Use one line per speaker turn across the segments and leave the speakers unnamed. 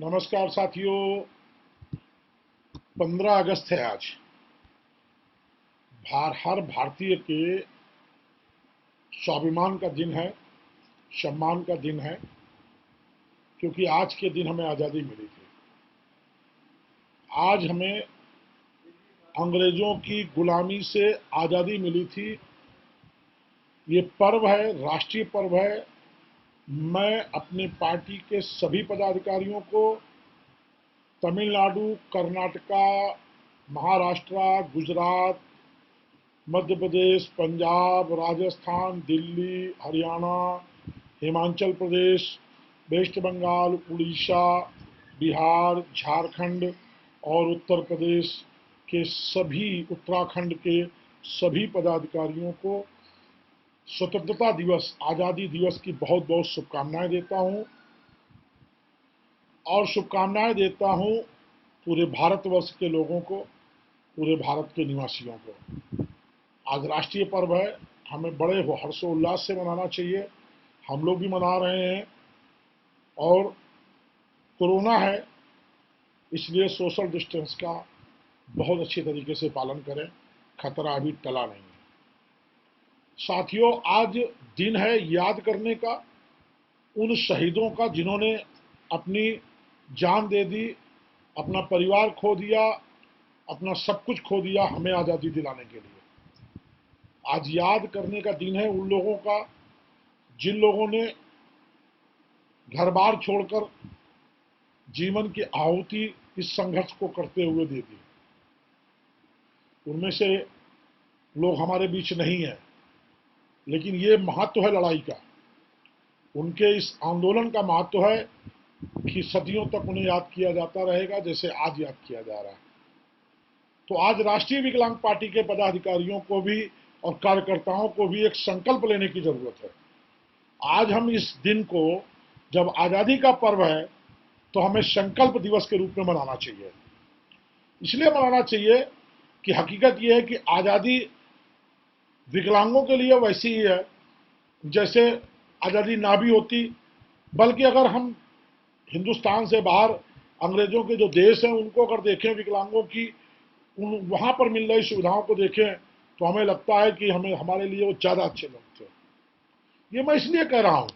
नमस्कार साथियों। 15 अगस्त है आज। हर भारतीय के स्वाभिमान का दिन है, सम्मान का दिन है, क्योंकि आज के दिन हमें आज़ादी मिली थी। आज हमें अंग्रेजों की गुलामी से आज़ादी मिली थी। ये पर्व है, राष्ट्रीय पर्व है। मैं अपनी पार्टी के सभी पदाधिकारियों को तमिलनाडु, कर्नाटका, महाराष्ट्र, गुजरात, मध्य प्रदेश, पंजाब, राजस्थान, दिल्ली, हरियाणा, हिमाचल प्रदेश, वेस्ट बंगाल, उड़ीसा, बिहार, झारखंड और उत्तर प्रदेश के सभी, उत्तराखंड के सभी पदाधिकारियों को स्वतंत्रता दिवस, आज़ादी दिवस की बहुत बहुत शुभकामनाएं देता हूं। और शुभकामनाएं देता हूं पूरे भारतवर्ष के लोगों को, पूरे भारत के निवासियों को। आज राष्ट्रीय पर्व है, हमें बड़े हर्षोल्लास से मनाना चाहिए। हम लोग भी मना रहे हैं। और कोरोना है, इसलिए सोशल डिस्टेंस का बहुत अच्छी तरीके से पालन करें। खतरा अभी टला नहीं है। साथियों, आज दिन है याद करने का उन शहीदों का जिन्होंने अपनी जान दे दी, अपना परिवार खो दिया, अपना सब कुछ खो दिया हमें आज़ादी दिलाने के लिए। आज याद करने का दिन है उन लोगों का जिन लोगों ने घर बार छोड़कर जीवन की आहुति इस संघर्ष को करते हुए दे दी। उनमें से लोग हमारे बीच नहीं है, लेकिन ये महत्व है लड़ाई का। उनके इस आंदोलन का महत्व है कि सदियों तक उन्हें याद किया जाता रहेगा, जैसे आज याद किया जा रहा है। तो आज राष्ट्रीय विकलांग पार्टी के पदाधिकारियों को भी और कार्यकर्ताओं को भी एक संकल्प लेने की जरूरत है। आज हम इस दिन को, जब आज़ादी का पर्व है, तो हमें संकल्प दिवस के रूप में मनाना चाहिए। इसलिए मनाना चाहिए कि हकीकत यह है कि आज़ादी विकलांगों के लिए वैसी ही है जैसे आज़ादी ना भी होती। बल्कि अगर हम हिंदुस्तान से बाहर अंग्रेजों के जो देश हैं उनको अगर देखें, विकलांगों की वहाँ पर मिल रही सुविधाओं को देखें, तो हमें लगता है कि हमारे लिए वो ज़्यादा अच्छे लोग थे। ये मैं इसलिए कह रहा हूँ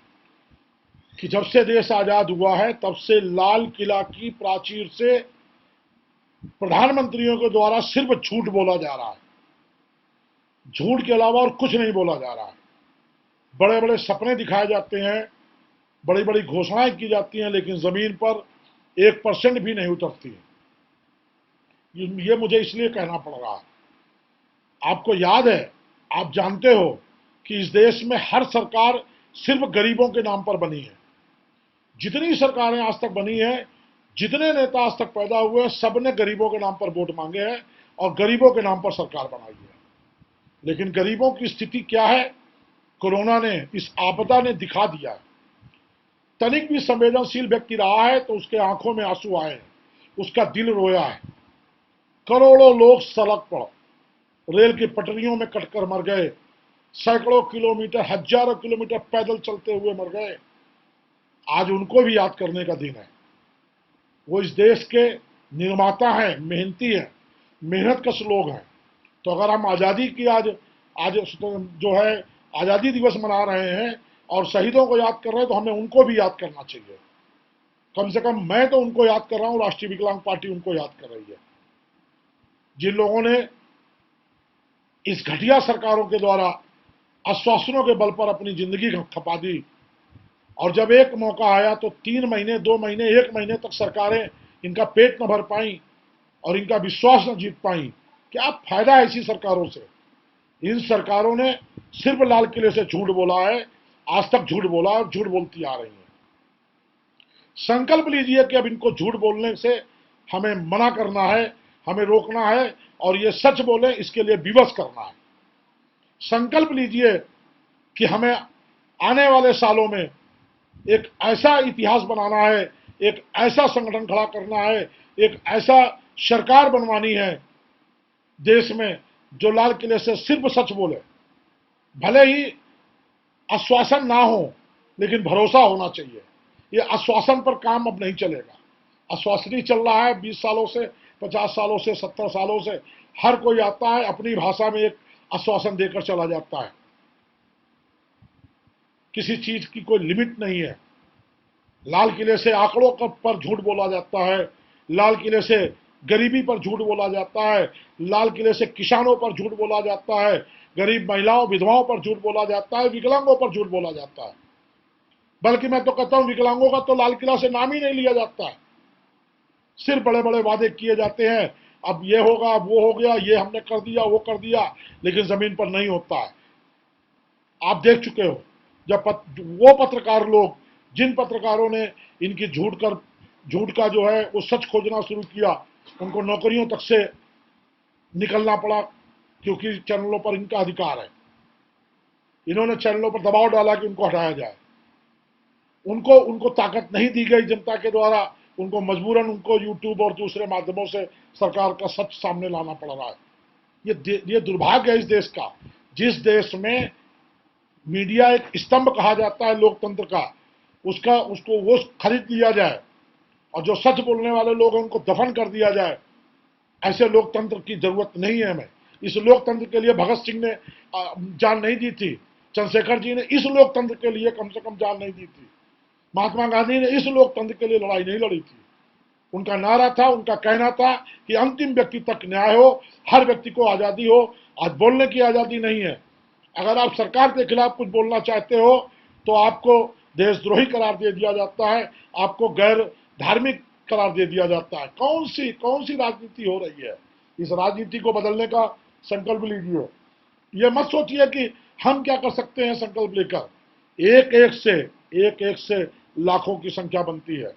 कि जब से देश आज़ाद हुआ है तब से लाल किला की प्राचीर से प्रधानमंत्रियों के द्वारा सिर्फ झूठ बोला जा रहा है। झूठ के अलावा और कुछ नहीं बोला जा रहा है। बड़े बड़े सपने दिखाए जाते हैं, बड़ी बड़ी घोषणाएं की जाती हैं, लेकिन जमीन पर 1% भी नहीं उतरती है। ये मुझे इसलिए कहना पड़ रहा है। आपको याद है, आप जानते हो कि इस देश में हर सरकार सिर्फ गरीबों के नाम पर बनी है। जितनी सरकारें आज तक बनी हैं, जितने नेता आज तक पैदा हुए, सबने गरीबों के नाम पर वोट मांगे हैं और गरीबों के नाम पर सरकार बनाई है। लेकिन गरीबों की स्थिति क्या है, कोरोना ने, इस आपदा ने दिखा दिया है। तनिक भी संवेदनशील व्यक्ति रहा है तो उसके आंखों में आंसू आए हैं, उसका दिल रोया है। करोड़ों लोग सड़क पर, रेल की पटरियों में कटकर मर गए, सैकड़ों किलोमीटर, हजारों किलोमीटर पैदल चलते हुए मर गए। आज उनको भी याद करने का दिन है। वो इस देश के निर्माता हैं, मेहनती हैं, मेहनत कश लोग हैं। तो अगर हम आज़ादी की आज आज जो है आज़ादी दिवस मना रहे हैं और शहीदों को याद कर रहे हैं, तो हमें उनको भी याद करना चाहिए। कम से कम मैं तो उनको याद कर रहा हूँ, राष्ट्रीय विकलांग पार्टी उनको याद कर रही है, जिन लोगों ने इस घटिया सरकारों के द्वारा आश्वासनों के बल पर अपनी जिंदगी खपा दी। और जब एक मौका आया तो 3 महीने, 2 महीने, 1 महीने तक सरकारें इनका पेट न भर पाई और इनका विश्वास न जीत पाई। क्या फायदा है ऐसी सरकारों से? इन सरकारों ने सिर्फ लाल किले से झूठ बोला है, आज तक झूठ बोला और झूठ बोलती आ रही है। संकल्प लीजिए कि अब इनको झूठ बोलने से हमें मना करना है, हमें रोकना है और ये सच बोले इसके लिए विवश करना है। संकल्प लीजिए कि हमें आने वाले सालों में एक ऐसा इतिहास बनाना है, एक ऐसा संगठन खड़ा करना है, एक ऐसा सरकार बनवानी है देश में जो लाल किले से सिर्फ सच बोले। भले ही आश्वासन ना हो, लेकिन भरोसा होना चाहिए। ये आश्वासन पर काम अब नहीं चलेगा। आश्वासनी चल रहा है 20 सालों से, 50 सालों से, 70 सालों से। हर कोई आता है अपनी भाषा में एक आश्वासन देकर चला जाता है। किसी चीज की कोई लिमिट नहीं है। लाल किले से आंकड़ों पर झूठ बोला जाता है, लाल किले से गरीबी पर झूठ बोला जाता है, लाल किले से किसानों पर झूठ बोला जाता है, गरीब महिलाओं विधवाओं पर झूठ बोला जाता है, विकलांगों पर झूठ बोला जाता है। बल्कि मैं तो कहता हूं विकलांगों का तो लाल किला से नाम ही नहीं लिया जाता है। सिर्फ बड़े बड़े वादे किए जाते हैं, अब ये होगा, अब वो हो गया, ये हमने कर दिया, वो कर दिया, लेकिन जमीन पर नहीं होता है। आप देख चुके हो जब वो पत्रकार लोग, जिन पत्रकारों ने इनकी झूठ का जो है वो सच खोजना शुरू किया, उनको नौकरियों तक से निकलना पड़ा, क्योंकि चैनलों पर इनका अधिकार है। इन्होंने चैनलों पर दबाव डाला कि उनको हटाया जाए। उनको उनको ताकत नहीं दी गई जनता के द्वारा, उनको मजबूरन उनको यूट्यूब और दूसरे माध्यमों से सरकार का सच सामने लाना पड़ रहा है। ये दुर्भाग्य है इस देश का, जिस देश में मीडिया एक स्तंभ कहा जाता है लोकतंत्र का, उसको वो खरीद लिया जाए और जो सच बोलने वाले लोग हैं उनको दफन कर दिया जाए। ऐसे लोकतंत्र की जरूरत नहीं है हमें। इस लोकतंत्र के लिए भगत सिंह ने जान नहीं दी थी, चंद्रशेखर जी ने इस लोकतंत्र के लिए कम से कम जान नहीं दी थी, महात्मा गांधी ने इस लोकतंत्र के लिए लड़ाई नहीं लड़ी थी। उनका नारा था, उनका कहना था कि अंतिम व्यक्ति तक न्याय हो, हर व्यक्ति को आज़ादी हो। आज बोलने की आज़ादी नहीं है। अगर आप सरकार के खिलाफ कुछ बोलना चाहते हो तो आपको देशद्रोही करार दे दिया जाता है, आपको गैर धार्मिक करार दे दिया जाता है। कौन सी राजनीति हो रही है? इस राजनीति को बदलने का संकल्प लीजिए। ये मत सोचिए कि हम क्या कर सकते हैं संकल्प लेकर। एक एक से लाखों की संख्या बनती है।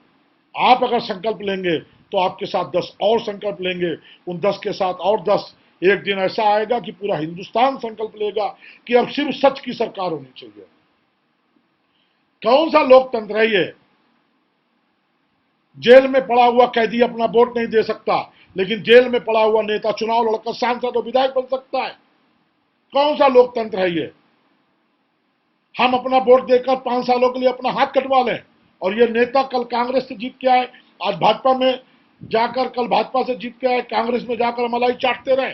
आप अगर संकल्प लेंगे तो आपके साथ 10 और संकल्प लेंगे, उन 10 के साथ और 10। एक दिन ऐसा आएगा कि पूरा हिंदुस्तान संकल्प लेगा कि अब सिर्फ सच की सरकार होनी चाहिए। कौन सा लोकतंत्र है ये? जेल में पड़ा हुआ कैदी अपना वोट नहीं दे सकता, लेकिन जेल में पड़ा हुआ नेता चुनाव लड़कर सांसद और विधायक बन सकता है। कौन सा लोकतंत्र है ये? हम अपना वोट देकर 5 सालों के लिए अपना हाथ कटवा लें, और ये नेता कल कांग्रेस से जीत के आए, आज भाजपा में जाकर, कल भाजपा से जीत के आए, कांग्रेस में जाकर मलाई चाटते रहे।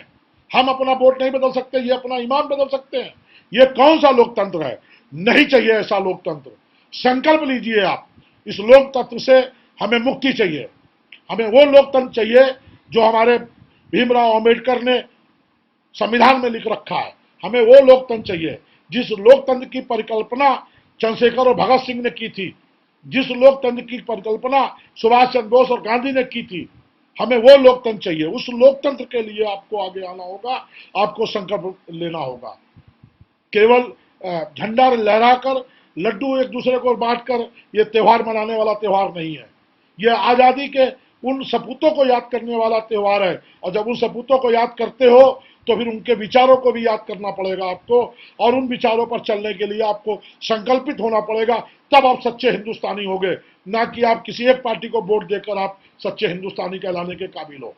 हम अपना वोट नहीं बदल सकते, ये अपना ईमान बदल सकते हैं। ये कौन सा लोकतंत्र है? नहीं चाहिए ऐसा लोकतंत्र। संकल्प लीजिए आप। इस लोकतंत्र से हमें मुक्ति चाहिए। हमें वो लोकतंत्र चाहिए जो हमारे भीमराव अंबेडकर ने संविधान में लिख रखा है। हमें वो लोकतंत्र चाहिए जिस लोकतंत्र की परिकल्पना चंद्रशेखर और भगत सिंह ने की थी, जिस लोकतंत्र की परिकल्पना सुभाष चंद्र बोस और गांधी ने की थी। हमें वो लोकतंत्र चाहिए। उस लोकतंत्र के लिए आपको आगे आना होगा, आपको संकल्प लेना होगा। केवल झंडा लहराकर, लड्डू एक दूसरे को बांटकर ये त्यौहार मनाने वाला त्यौहार नहीं है। ये आज़ादी के उन सपूतों को याद करने वाला त्यौहार है, और जब उन सपूतों को याद करते हो तो फिर उनके विचारों को भी याद करना पड़ेगा आपको, और उन विचारों पर चलने के लिए आपको संकल्पित होना पड़ेगा। तब आप सच्चे हिंदुस्तानी होंगे, ना कि आप किसी एक पार्टी को वोट देकर आप सच्चे हिंदुस्तानी कहलाने के काबिल हो।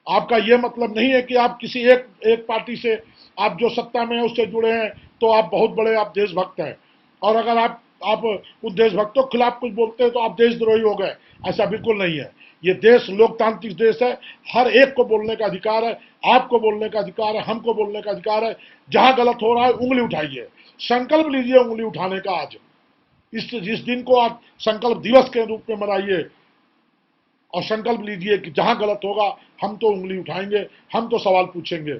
आपका यह मतलब नहीं है कि आप किसी एक पार्टी से, आप जो सत्ता में है उससे जुड़े हैं तो आप बहुत बड़े आप देशभक्त हैं, और अगर आप उन देशभक्तों के खिलाफ कुछ बोलते हैं तो आप देशद्रोही हो गए। ऐसा बिल्कुल नहीं है। ये देश लोकतांत्रिक देश है। हर एक को बोलने का अधिकार है, आपको बोलने का अधिकार है, हमको बोलने का अधिकार है। जहां गलत हो रहा है उंगली उठाइए, संकल्प लीजिए उंगली उठाने का। आज इस दिन को आप संकल्प दिवस के रूप में मनाइए और संकल्प लीजिए कि जहां गलत होगा हम तो उंगली उठाएंगे, हम तो सवाल पूछेंगे।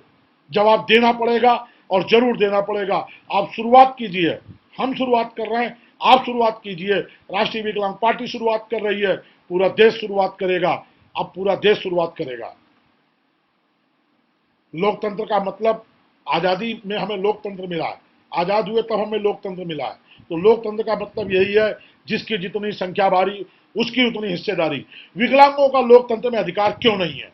जवाब देना पड़ेगा और जरूर देना पड़ेगा। आप शुरुआत कीजिए, हम शुरुआत कर रहे हैं, आप शुरुआत कीजिए। राष्ट्रीय विकलांग पार्टी शुरुआत कर रही है, पूरा देश शुरुआत करेगा। अब पूरा देश शुरुआत करेगा। लोकतंत्र का मतलब, आज़ादी में हमें लोकतंत्र मिला है, आज़ाद हुए तब हमें लोकतंत्र मिला है। तो लोकतंत्र का मतलब यही है, जिसकी जितनी संख्या भारी उसकी उतनी हिस्सेदारी। विकलांगों का लोकतंत्र में अधिकार क्यों नहीं है?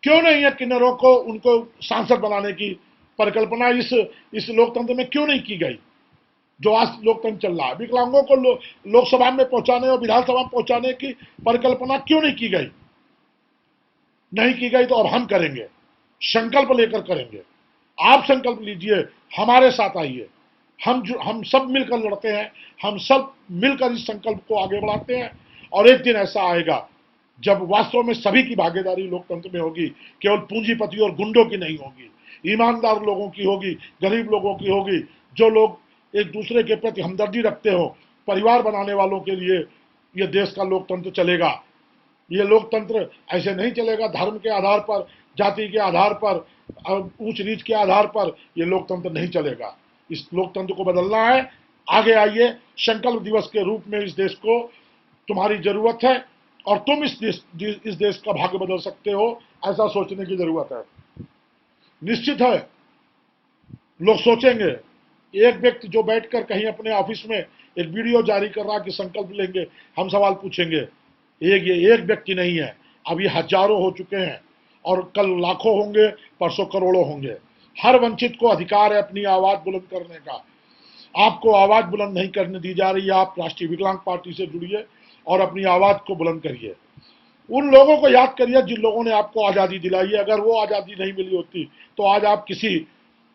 क्यों नहीं है? किन्नरों को उनको सांसद बनाने की परिकल्पना इस लोकतंत्र में क्यों नहीं की गई जो आज लोकतंत्र चल रहा है? विकलांगों को लोकसभा में पहुंचाने और विधानसभा में पहुंचाने की परिकल्पना क्यों नहीं की गई? नहीं की गई तो अब हम करेंगे, संकल्प लेकर करेंगे। आप संकल्प लीजिए, हमारे साथ आइए। हम सब मिलकर लड़ते हैं, हम सब मिलकर इस संकल्प को आगे बढ़ाते हैं। और एक दिन ऐसा आएगा जब वास्तव में सभी की भागीदारी लोकतंत्र में होगी, केवल पूंजीपति और गुंडों की नहीं होगी, ईमानदार लोगों की होगी, गरीब लोगों की होगी, जो लोग एक दूसरे के प्रति हमदर्दी रखते हो, परिवार बनाने वालों के लिए ये देश का लोकतंत्र चलेगा। ये लोकतंत्र ऐसे नहीं चलेगा धर्म के आधार पर, जाति के आधार पर, ऊंच नीच के आधार पर ये लोकतंत्र नहीं चलेगा। इस लोकतंत्र को बदलना है। आगे आइए, संकल्प दिवस के रूप में इस देश को तुम्हारी जरूरत है और तुम इस देश का भाग्य बदल सकते हो, ऐसा सोचने की जरूरत है। निश्चित है लोग सोचेंगे, एक व्यक्ति जो बैठकर कहीं अपने ऑफिस में एक वीडियो जारी कर रहा कि संकल्प लेंगे, हम सवाल पूछेंगे। ये एक व्यक्ति नहीं है, अब ये हजारों हो चुके हैं और कल लाखों होंगे, परसों करोड़ों होंगे। हर वंचित को अधिकार है अपनी आवाज बुलंद करने का। आपको आवाज बुलंद नहीं करने दी जा रही है। आप राष्ट्रीय विकलांग पार्टी से जुड़िए और अपनी आवाज को बुलंद करिए। उन लोगों को याद करिए जिन लोगों ने आपको आजादी दिलाई है। अगर वो आजादी नहीं मिली होती तो आज आप किसी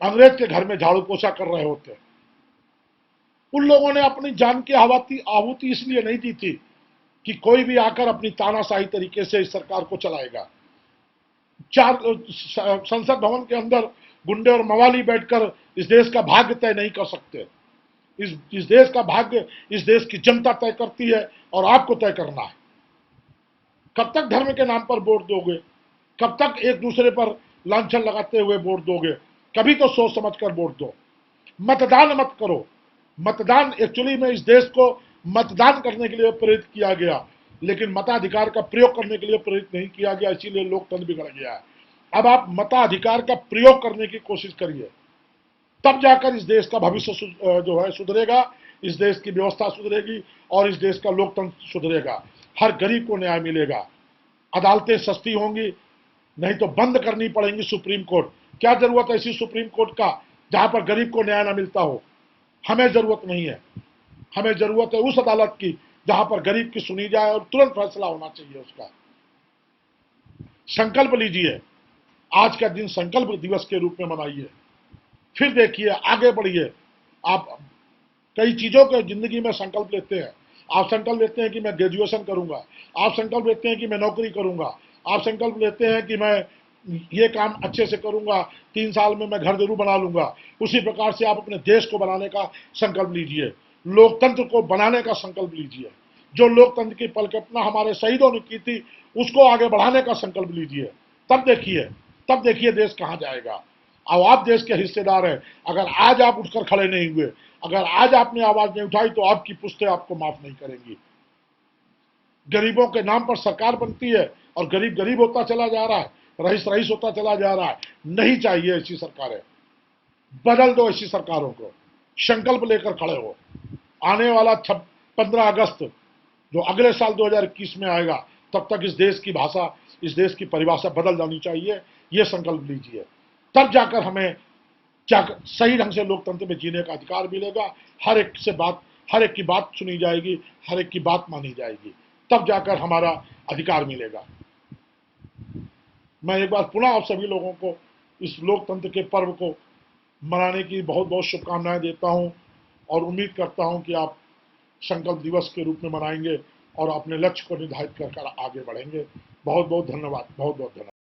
अंग्रेज के घर में झाड़ू पोछा कर रहे होते। उन लोगों ने अपनी जान की आहुति इसलिए नहीं दी थी कि कोई भी आकर अपनी तानाशाही तरीके से इस सरकार को चलाएगा। संसद भवन के अंदर गुंडे और मवाली बैठकर इस देश का भाग्य तय नहीं कर सकते। इस देश का भाग्य इस देश की जनता तय करती है और आपको तय करना है। कब तक धर्म के नाम पर वोट दोगे? कब तक एक दूसरे पर लांछन लगाते हुए वोट दोगे? कभी तो सोच समझ कर वोट दो। मतदान मत करो। मतदान एक्चुअली में इस देश को मतदान करने के लिए प्रेरित किया गया, लेकिन मताधिकार का प्रयोग करने के लिए प्रेरित नहीं किया गया, इसीलिए लोकतंत्र बिगड़ गया है। अब आप मताधिकार का प्रयोग करने की कोशिश करिए, तब जाकर इस देश का भविष्य जो है सुधरेगा, इस देश की व्यवस्था सुधरेगी और इस देश का लोकतंत्र सुधरेगा। हर गरीब को न्याय मिलेगा, अदालतें सस्ती होंगी, नहीं तो बंद करनी पड़ेंगी सुप्रीम कोर्ट। क्या जरूरत है ऐसी सुप्रीम कोर्ट का जहां पर गरीब को न्याय ना मिलता हो? हमें जरूरत नहीं है। हमें जरूरत है उस अदालत की जहां पर गरीब की सुनी जाए और तुरंत फैसला होना चाहिए उसका। संकल्प लीजिए, आज का दिन संकल्प दिवस के रूप में मनाइए, फिर देखिए, आगे बढ़िए। आप कई चीजों के जिंदगी में संकल्प लेते हैं। आप संकल्प लेते हैं कि मैं ग्रेजुएशन करूंगा, आप संकल्प लेते हैं कि मैं नौकरी करूंगा, आप संकल्प लेते हैं कि मैं ये काम अच्छे से करूंगा, 3 साल में मैं घर जरूर बना लूंगा। उसी प्रकार से आप अपने देश को बनाने का संकल्प लीजिए, लोकतंत्र को बनाने का संकल्प लीजिए। जो लोकतंत्र की परिकल्पना हमारे शहीदों ने की थी, उसको आगे बढ़ाने का संकल्प लीजिए। तब देखिए देश कहां जाएगा। अब आप देश के हिस्सेदार हैं। अगर आज आप उठकर खड़े नहीं हुए, अगर आज आपने आवाज नहीं उठाई, तो आपकी पुश्तें आपको माफ नहीं करेंगी। गरीबों के नाम पर सरकार बनती है और गरीब गरीब होता चला जा रहा है, रईस रईस होता चला जा रहा है। नहीं चाहिए ऐसी सरकारें। बदल दो ऐसी सरकारों को। संकल्प लेकर खड़े हो। आने वाला 15 अगस्त जो अगले साल 2021 में आएगा, तब तक इस देश की भाषा, इस देश की परिभाषा बदल जानी चाहिए। ये संकल्प लीजिए, तब जाकर हमें सही ढंग से लोकतंत्र में जीने का अधिकार मिलेगा। हर एक की बात सुनी जाएगी, हर एक की बात मानी जाएगी, तब जाकर हमारा अधिकार मिलेगा। मैं एक बार पुनः आप सभी लोगों को इस लोकतंत्र के पर्व को मनाने की बहुत बहुत शुभकामनाएं देता हूं और उम्मीद करता हूं कि आप संकल्प दिवस के रूप में मनाएंगे और अपने लक्ष्य को निर्धारित कर आगे बढ़ेंगे। बहुत बहुत धन्यवाद। बहुत बहुत धन्यवाद।